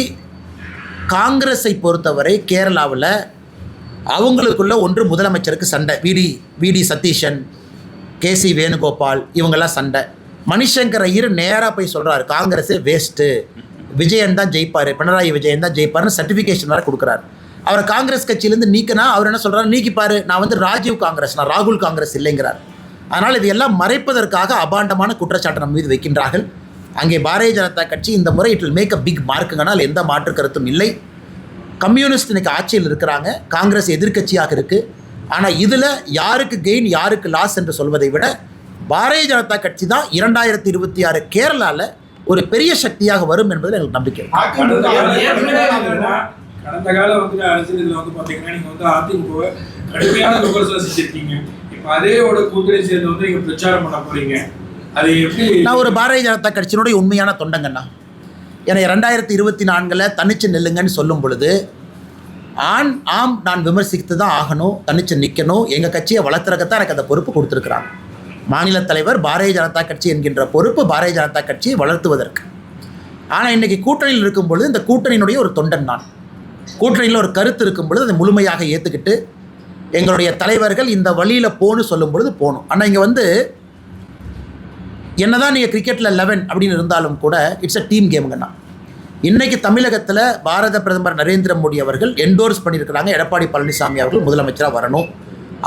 காங்கிரஸை பொறுத்தவரை கேரளாவில் அவங்களுக்குள்ள ஒன்று முதலமைச்சருக்கு சண்டை. விடி சதீஷன், கேசி வேணுகோபால் இவங்கெல்லாம் சண்டை. மணிசங்கர் ஐயர் நேராக போய் சொல்கிறார், காங்கிரஸே வேஸ்ட்டு, விஜயன் தான் ஜெயிப்பார், பினராயி விஜயன் தான் ஜெயிப்பார்னு சர்டிஃபிகேஷன் வேறு கொடுக்குறாரு. அவரை காங்கிரஸ் கட்சியிலேருந்து நீக்கினா அவர் என்ன சொல்கிறார், நீக்கிப்பார், நான் ராஜீவ் காங்கிரஸ், நான் ராகுல் காங்கிரஸ் இல்லைங்கிறார். அதனால் இதையெல்லாம் மறைப்பதற்காக அபாண்டமான குற்றச்சாட்டு நம்ம மீது வைக்கின்றார்கள். அங்கே பாரதிய ஜனதா கட்சி இந்த முறை it will make a big மார்க்குங்கனால் எந்த மாற்று கருத்தும் இல்லை. கம்யூனிஸ்ட் இன்னைக்கு ஆட்சியில் இருக்கிறாங்க, காங்கிரஸ் எதிர்க்கட்சியாக இருக்குது. ஆனால் இதில் யாருக்கு கெயின் யாருக்கு லாஸ் என்று சொல்வதை விட பாரதிய ஜனதா கட்சி தான் 2026 கேரளாவில் ஒரு பெரிய சக்தியாக வரும் என்பதில் எங்களுக்கு நம்பிக்கை. கடந்த கால அரசியலில் பார்த்தீங்கன்னா நீங்கள் அதிமுக கடுமையான விமர்சனம் செஞ்சிருக்கீங்க. இப்போ அதேயோட கூட்டணி சேர்ந்து நீங்கள் பிரச்சாரம் பண்ண போறீங்க. அது எப்படி? நான் ஒரு பாரதிய ஜனதா கட்சியினுடைய உண்மையான தொண்டங்கண்ணா. ஏன்னா 2024 தனிச்சு நில்லுங்கன்னு சொல்லும் பொழுது ஆம் நான் விமர்சித்து தான் ஆகணும், தனிச்சு நிற்கணும். எங்கள் கட்சியை வளர்த்துறக்கத்தான் எனக்கு அந்த பொறுப்பு கொடுத்துருக்குறாங்க. மாநில தலைவர் பாரதிய ஜனதா கட்சி என்கின்ற பொறுப்பு பாரதிய ஜனதா கட்சியை வளர்த்துவதற்கு. ஆனால் இன்றைக்கி கூட்டணியில் இருக்கும் பொழுது இந்த கூட்டணியினுடைய ஒரு தொண்டன் நான். கூட்டணியில் ஒரு கருத்து இருக்கும் பொழுது அதை முழுமையாக ஏற்றுக்கிட்டு எங்களுடைய தலைவர்கள் இந்த வழியில் போகணும் சொல்லும் பொழுது போகணும். ஆனால் இங்கே என்னதான் நீங்கள் கிரிக்கெட்டில் 11 அப்படின்னு இருந்தாலும் கூட இட்ஸ் அ டீம் கேமுங்கண்ணா. இன்றைக்கி தமிழகத்தில் பாரத பிரதமர் நரேந்திர மோடி அவர்கள் என்டோர்ஸ் பண்ணியிருக்கிறாங்க, எடப்பாடி பழனிசாமி அவர்கள் முதலமைச்சராக வரணும்.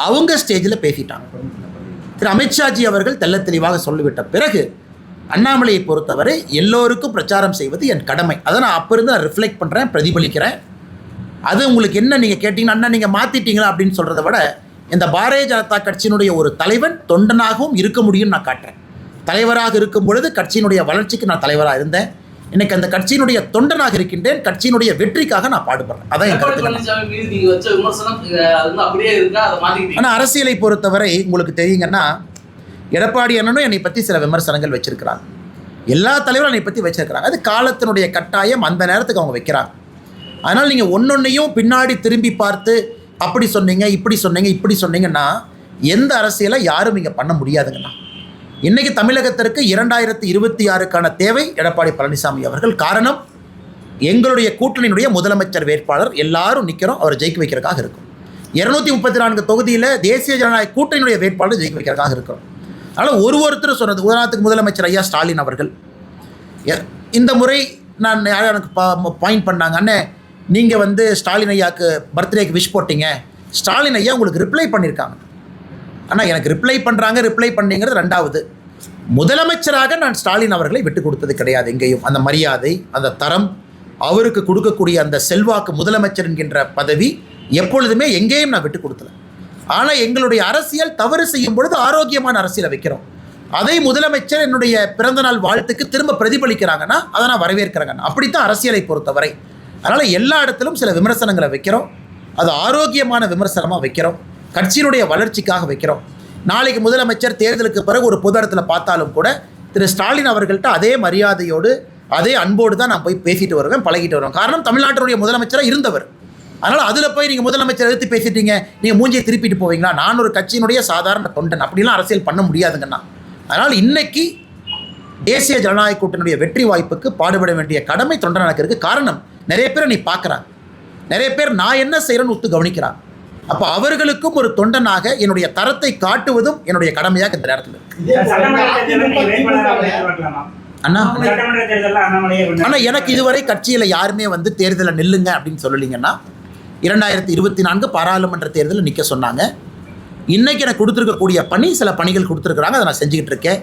அவங்க ஸ்டேஜில் பேசிட்டாங்க. திரு அமித்ஷாஜி அவர்கள் தெள்ள தெளிவாக சொல்லிவிட்ட பிறகு அண்ணாமலையை பொறுத்தவரை எல்லோருக்கும் பிரச்சாரம் செய்வது என் கடமை. அதை நான் அப்போ இருந்து நான் ரிஃப்ளெக்ட் பண்ணுறேன், பிரதிபலிக்கிறேன். அது உங்களுக்கு என்ன நீங்கள் கேட்டிங்கன்னா, அண்ணா நீங்கள் மாற்றிட்டீங்களா அப்படின்னு சொல்கிறத விட இந்த பாரதிய ஜனதா கட்சியினுடைய ஒரு தலைவன் தொண்டனாகவும் இருக்க முடியும்னு நான் காட்டுறேன். தலைவராக இருக்கும் பொழுது கட்சியினுடைய வளர்ச்சிக்கு நான் தலைவராக இருந்தேன். இன்னைக்கு அந்த கட்சியினுடைய தொண்டனாக இருக்கின்றேன். கட்சியினுடைய வெற்றிக்காக நான் பாடுபடுறேன். அதான் என் கருத்து. ஆனால் அரசியலை பொறுத்தவரை உங்களுக்கு தெரியுங்கன்னா, எடப்பாடி அண்ணனும் என்னை பற்றி சில விமர்சனங்கள் வச்சிருக்கிறாங்க. எல்லா தலைவரும் என்னை பற்றி வச்சிருக்கிறாங்க. அது காலத்தினுடைய கட்டாயம், அந்த நேரத்துக்கு அவங்க வைக்கிறாங்க. அதனால் நீங்கள் ஒன்னொன்னையும் பின்னாடி திரும்பி பார்த்து அப்படி சொன்னீங்க இப்படி சொன்னீங்கன்னா எந்த அரசியலை யாரும் இங்கே பண்ண முடியாதுங்கண்ணா. இன்றைக்கி தமிழகத்திற்கு 2026க்கான தேவை எடப்பாடி பழனிசாமி அவர்கள். காரணம், எங்களுடைய கூட்டணியினுடைய முதலமைச்சர் வேட்பாளர் எல்லாரும் நிற்கிறோம், அவர் ஜெயிக்க வைக்கிறதுக்காக இருக்கும். 234 தொகுதியில் தேசிய ஜனநாயக கூட்டணியினுடைய வேட்பாளர் ஜெயிக்க வைக்கிறதுக்காக இருக்கிறோம். அதனால் ஒருத்தர் சொன்னது, உதாரணத்துக்கு முதலமைச்சர் ஐயா ஸ்டாலின் அவர்கள் இந்த முறை நான் எனக்கு பாயிண்ட் பண்ணாங்க, அண்ணே நீங்கள் ஸ்டாலின் ஐயாவுக்கு பர்த்டேக்கு விஷ் போட்டிங்க, ஸ்டாலின் ஐயா உங்களுக்கு ரிப்ளை பண்ணியிருக்காங்க. ஆனால் எனக்கு ரிப்ளை பண்ணிங்கிறது ரெண்டாவது. முதலமைச்சராக நான் ஸ்டாலின் அவர்களை விட்டு கொடுத்தது கிடையாது எங்கேயும். அந்த மரியாதை, அந்த தரம், அவருக்கு கொடுக்கக்கூடிய அந்த செல்வாக்கு முதலமைச்சர் என்கின்ற பதவி எப்பொழுதுமே எங்கேயும் நான் விட்டு கொடுத்தல. ஆனால் எங்களுடைய அரசியல் தவறு செய்யும் பொழுது ஆரோக்கியமான அரசியலை வைக்கிறோம். அதை முதலமைச்சர் என்னுடைய பிறந்தநாள் வாழ்த்துக்கு திரும்ப பிரதிபலிக்கிறாங்கன்னா அதை நான் வரவேற்கிறேங்க. அப்படித்தான் அரசியலை பொறுத்தவரை. அதனால் எல்லா இடத்திலும் சில விமர்சனங்களை வைக்கிறோம். அது ஆரோக்கியமான விமர்சனமாக வைக்கிறோம், கட்சியினுடைய வளர்ச்சிக்காக வைக்கிறோம். நாளைக்கு முதலமைச்சர் தேர்தலுக்கு பிறகு ஒரு பொது இடத்துல பார்த்தாலும் கூட திரு ஸ்டாலின் அவர்கள்ட்ட அதே மரியாதையோடு அதே அன்போடு தான் நான் போய் பேசிட்டு வருவேன், பழகிட்டு வருவேன். காரணம் தமிழ்நாட்டினுடைய முதலமைச்சராக இருந்தவர். அதனால் அதில் போய் நீங்கள் முதலமைச்சர் எதிர்த்து பேசிட்டீங்க, நீங்கள் மூஞ்சியை திருப்பிட்டு போவீங்களா? நான் ஒரு கட்சியினுடைய சாதாரண தொண்டன், அப்படிலாம் அரசியல் பண்ண முடியாதுங்கண்ணா. அதனால் இன்னைக்கு தேசிய ஜனநாயக கூட்டணியுடைய வெற்றி வாய்ப்புக்கு பாடுபட வேண்டிய கடமை தொண்டன் எனக்கு இருக்குது. காரணம், நிறைய பேரை நீ பார்க்குறாங்க, நிறைய பேர் நான் என்ன செய்கிறேன்னு ஒத்து கவனிக்கிறாங்க. அப்போ அவர்களுக்கும் ஒரு தொண்டனாக என்னுடைய தரத்தை காட்டுவதும் என்னுடைய கடமையாக இந்த நேரத்தில் அண்ணா. ஆனால் எனக்கு இதுவரை கட்சியில் யாருமே வந்து தேர்தலில் நில்லுங்க அப்படின்னு சொல்லலைங்கன்னா 2024 பாராளுமன்ற தேர்தலில் நிற்க சொன்னாங்க. இன்றைக்கி எனக்கு கொடுத்துருக்கக்கூடிய பணி, சில பணிகள் கொடுத்துருக்குறாங்க, அதை நான் செஞ்சுக்கிட்டு இருக்கேன்.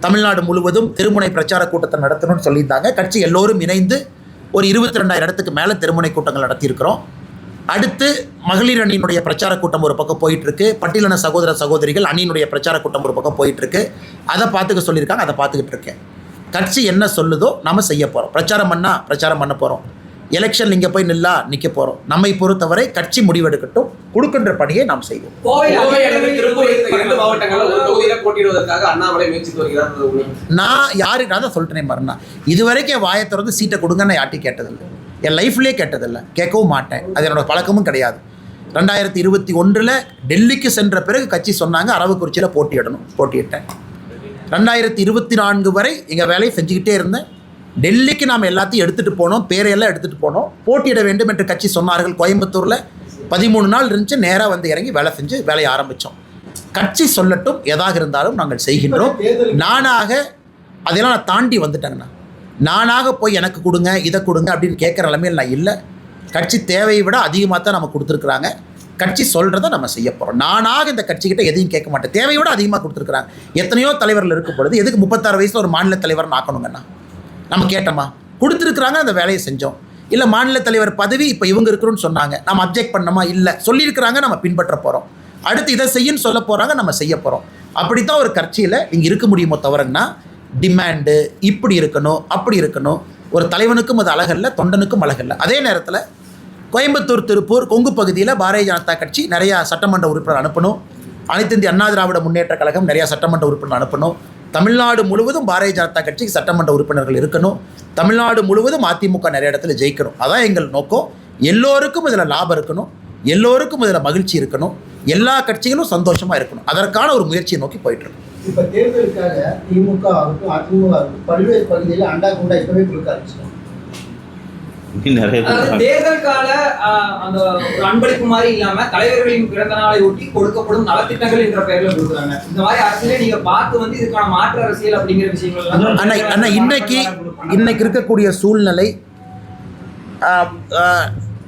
தமிழ்நாடு முழுவதும் திருமுனை பிரச்சார கூட்டத்தை நடத்தணும்னு சொல்லியிருந்தாங்க. கட்சி எல்லோரும் இணைந்து ஒரு 22,000 இடத்துக்கு மேலே திருமுனை கூட்டங்கள் நடத்தியிருக்கிறோம். அடுத்து மகளிர் அணியினுடைய பிரச்சார கூட்டம் ஒரு பக்கம் போயிட்டுருக்கு, பட்டியலின சகோதர சகோதரிகள் அணியினுடைய பிரச்சார கூட்டம் ஒரு பக்கம் போயிட்டுருக்கு. அதை பார்த்துக்க சொல்லியிருக்காங்க, அதை பார்த்துக்கிட்டு இருக்கேன். கட்சி என்ன சொல்லுதோ நம்ம செய்ய போகிறோம். பிரச்சாரம் பண்ண போகிறோம். எலெக்ஷன் இங்கே போய் நிற்க போகிறோம். நம்மை பொறுத்தவரை கட்சி முடிவெடுக்கட்டும், கொடுக்கின்ற பணியை நாம் செய்வோம். நான் யாருக்கு தான் சொல்லிட்டேனே மறுனா, இதுவரைக்கும் வாயை திறந்து சீட்டை கொடுங்கன்னு யார்ட்டையும் கேட்டதில்லை, என் லைஃப்லேயே கேட்டதில்லை, கேட்கவும் மாட்டேன். அது என்னோட பழக்கமும் கிடையாது. 2021 டெல்லிக்கு சென்ற பிறகு கட்சி சொன்னாங்க அரவக்குறிச்சியில் போட்டியிட்டேன். 2024 வரை எங்கள் வேலையை செஞ்சுக்கிட்டே இருந்தேன். டெல்லிக்கு நாம் எல்லாத்தையும் எடுத்துகிட்டு போனோம், பேரையெல்லாம் எடுத்துகிட்டு போனோம். போட்டியிட வேண்டும் என்று கட்சி சொன்னார்கள். கோயம்புத்தூரில் 13 நாள் இருந்துச்சு, நேராக வந்து இறங்கி வேலையை ஆரம்பித்தோம். கட்சி சொல்லட்டும், எதாக இருந்தாலும் நாங்கள் செய்கின்றோம். நானாக அதெல்லாம் நான் தாண்டி வந்துட்டேங்கண்ணா. நானாக போய் எனக்கு கொடுங்க, இதை கொடுங்க அப்படின்னு கேட்குற நிலைமையில் நான் இல்லை. கட்சி தேவையை விட அதிகமாக தான் நம்ம கொடுத்துருக்குறாங்க. கட்சி சொல்கிறத நம்ம செய்ய போகிறோம். நானாக இந்த கட்சிக்கிட்ட எதையும் கேட்க மாட்டேன். தேவையை விட அதிகமாக கொடுத்துருக்குறாங்க. எத்தனையோ தலைவர்கள் இருக்கும் பொழுது எதுக்கு 36 வயசில் ஒரு மாநில தலைவர் ஆக்கணுங்கண்ணா? நம்ம கேட்டோமா? கொடுத்துருக்குறாங்க, அந்த வேலையை செஞ்சோம். இல்லை மாநில தலைவர் பதவி இப்போ இவங்க இருக்கிறோன்னு சொன்னாங்க, நம்ம அப்ஜெக்ட் பண்ணோமா? இல்லை, சொல்லியிருக்கிறாங்க, நம்ம பின்பற்ற போகிறோம். அடுத்து இதை செய்யன்னு சொல்ல போகிறாங்க, நம்ம செய்ய போகிறோம். அப்படி தான் ஒரு கட்சியில் நீங்கள் இருக்க முடியுமோ தவிரங்கன்னா டிமாண்டு இப்படி இருக்கணும் அப்படி இருக்கணும். ஒரு தலைவனுக்கும் அது அழகல்ல, தொண்டனுக்கும் அழகல்ல. அதே நேரத்தில் கோயம்புத்தூர், திருப்பூர், கொங்கு பகுதியில் பாரதிய ஜனதா கட்சி நிறையா சட்டமன்ற உறுப்பினர் அனுப்பணும். அனைத்து இந்திய அண்ணா திராவிட முன்னேற்ற கழகம் நிறையா சட்டமன்ற உறுப்பினர் அனுப்பணும். தமிழ்நாடு முழுவதும் பாரதிய ஜனதா கட்சிக்கு சட்டமன்ற உறுப்பினர்கள் இருக்கணும். தமிழ்நாடு முழுவதும் அதிமுக நிறைய இடத்துல ஜெயிக்கணும். அதான் எங்கள் நோக்கம். எல்லோருக்கும் இதில் லாபம் இருக்கணும், எல்லோருக்கும் இதில் மகிழ்ச்சி இருக்கணும், எல்லா கட்சிகளும் சந்தோஷமாக இருக்கணும். அதற்கான ஒரு முயற்சியை நோக்கி போயிட்டுருக்கோம். இப்போ தேர்தலுக்காக திமுக ஆகட்டும் அதிமுக ஆகட்டும் பல்வேறு பகுதியில் அண்டா குண்டா இப்பவே கொடுக்க ஆரம்பிச்சிட்டோம். தேர்தல் கால அந்த ஒரு அன்பளிப்பு மாதிரி இல்லாம தலைவர்களின் பிறந்த நாளை ஒட்டி கொடுக்கப்படும் நலத்திட்டங்கள் என்ற பெயர்ல கொடுக்குறாங்க. இந்த மாதிரி அரசியலை நீங்க பார்த்து வந்து இதுக்கான மாற்று அரசியல் அப்படிங்கிற விஷயங்கள் இன்னைக்கு இருக்கக்கூடிய சூழ்நிலை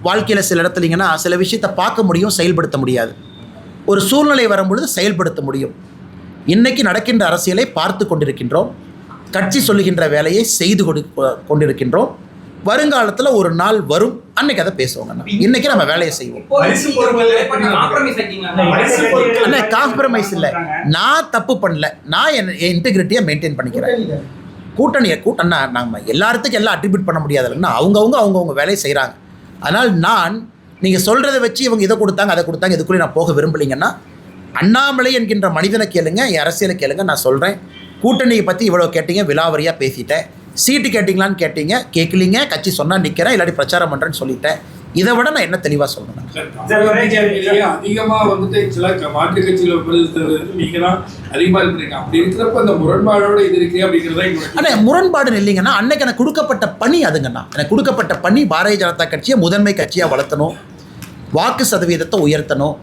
வாழ்க்கையில் சில இடத்துலங்கன்னா சில விஷயத்தை பார்க்க முடியும், செயல்படுத்த முடியாது. ஒரு சூழ்நிலை வரும்பொழுது செயல்படுத்த முடியும். இன்னைக்கு நடக்கின்ற அரசியலை பார்த்து கொண்டிருக்கின்றோம். கட்சி சொல்லுகின்ற வேலையை செய்து கொண்டிருக்கின்றோம். வருங்காலத்தில் ஒரு நாள் வரும், அன்னைக்கு அதை பேசுவாங்க. இன்னைக்கு நம்ம வேலையை செய்வோம். காம்ப்ரமைஸ் இல்லை, நான் தப்பு பண்ணல, நான் என் இன்டெகிரிட்டியை மெயின்டைன் பண்ணிக்கிறேன். கூட்டணியை நம்ம எல்லாத்துக்கும் எல்லாம் அட்ரிபியூட் பண்ண முடியாது இல்லைன்னா, அவங்கவுங்க வேலையை செய்கிறாங்க. அதனால் நீங்கள் சொல்கிறத வச்சு இவங்க இதை கொடுத்தாங்க அதை கொடுத்தாங்க இதுக்குள்ளே நான் போக விரும்பலைங்கன்னா, அண்ணாமலை என்கின்ற மனிதனை கேளுங்க, என் அரசியலை கேளுங்க. நான் சொல்கிறேன், கூட்டணியை பற்றி இவ்வளோ கேட்டீங்க, விலாவரியாக பேசிட்டேன். சீட்டு கேட்டிங்களான்னு கேட்டீங்க, கேட்கலீங்க. கட்சி சொன்னால் நிற்கிறேன், இல்லாட்டி பிரச்சாரம் பண்ணுறேன்னு சொல்லிட்டேன். இதை விட நான் என்ன தெளிவாக சொல்லணும்? அதிகமாக வந்துட்டு சில மாற்று கட்சியில் நீங்கள் தான் அதிகமாக இருக்கிறீங்க. அப்படி இருக்கிறப்ப அந்த முரண்பாடோட இது இருக்கு அப்படிங்கிறதா. ஆனால் முரண்பாடுன்னு இல்லைங்கன்னா, அன்னைக்கு எனக்கு கொடுக்கப்பட்ட பணி அதுங்கண்ணா. எனக்கு கொடுக்கப்பட்ட பணி பாரதிய ஜனதா கட்சியை முதன்மை கட்சியாக வளர்த்தணும், வாக்கு சதவீதத்தை உயர்த்தணும்,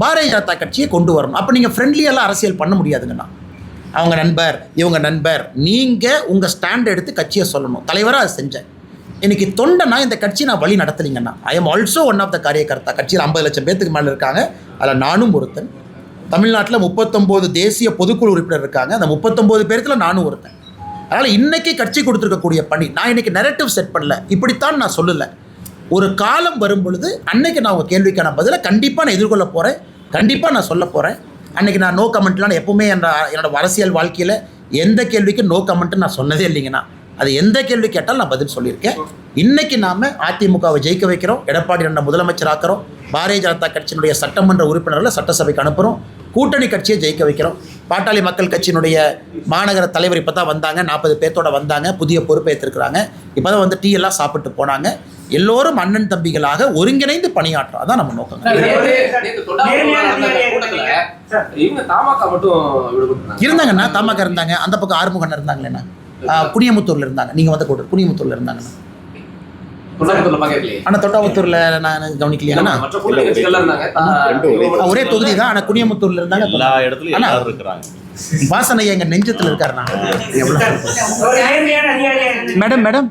பாரதிய ஜனதா கட்சியை கொண்டு வரணும். அப்போ நீங்கள் ஃப்ரெண்ட்லியெல்லாம் அரசியல் பண்ண முடியாதுங்கண்ணா. அவங்க நண்பர், இவங்க நண்பர், நீங்கள் உங்கள் ஸ்டாண்ட் எடுத்து கட்சியை சொல்லணும். தலைவராக அதை செஞ்சேன். இன்றைக்கி தொண்டனா இந்த கட்சியை நான் வழி நடத்தலைங்கண்ணா. I am also one of the காரியகர்த்தா. கட்சியில் 50 லட்சம் பேத்துக்கு மேலே இருக்காங்க, அதில் நானும் ஒருத்தன். தமிழ்நாட்டில் 39 தேசிய பொதுக்குழு உறுப்பினர் இருக்காங்க, அந்த 39 பேர்த்தில் நானும் ஒருத்தன். அதனால் இன்னைக்கு கட்சி கொடுத்துருக்கக்கூடிய பணி, நான் இன்னைக்கு நெரட்டிவ் செட் பண்ணல, இப்படித்தான் நான் சொல்லலை. ஒரு காலம் வரும் பொழுது அன்னைக்கு நான் உங்கள் கேள்விக்கான பதிலை கண்டிப்பாக நான் எதிர்கொள்ள போகிறேன், கண்டிப்பாக நான் சொல்ல போகிறேன். அன்றைக்கி நான் நோ கமெண்ட்லாம் நான் எப்போவுமே என்னோட அரசியல் வாழ்க்கையில் எந்த கேள்விக்கும் நோ கமெண்ட்டு நான் சொன்னதே இல்லைங்கண்ணா. அது எந்த கேள்வி கேட்டாலும் நான் பதில் சொல்லியிருக்கேன். இன்றைக்கி நாம் அதிமுகவை ஜெயிக்க வைக்கிறோம், எடப்பாடி அண்ணன் முதலமைச்சர் ஆக்கிறோம், பாரதிய ஜனதா கட்சியினுடைய சட்டமன்ற உறுப்பினர்களை சட்டசபைக்கு அனுப்புகிறோம், கூட்டணி கட்சியை ஜெயிக்க வைக்கிறோம். பாட்டாளி மக்கள் கட்சியினுடைய மாநகர தலைவர் இப்போ தான் வந்தாங்க, 40 பேர்த்தோட வந்தாங்க, புதிய பொறுப்பேற்றிருக்கிறாங்க. இப்போ தான் வந்து டீ எல்லாம் சாப்பிட்டு போனாங்க. எல்லோரும் அண்ணன் தம்பிகளாக ஒருங்கிணைந்து பணியாற்றும், அதான் நம்ம நோக்கம். இருந்தாங்கண்ணா, தமாக இருந்தாங்க, அந்த பக்கம் ஆறுமுகன் இருந்தாங்களேண்ணா, குனியமுத்தூர்ல இருந்தாங்க, நீங்க வந்து கூட குனியமுத்தூர்ல இருந்தாங்கண்ணா. ஆனா தொட்டாமுத்தூர்ல நான் கவனிக்கலையா? ஒரே தொகுதி தான், ஆனா குனியமுத்தூர்ல இருந்தாங்க. எல்லா இடத்துலயும் இருக்கிறாங்க. வாசனை எங்க நெஞ்சத்துல இருக்காருண்ணா. மேடம்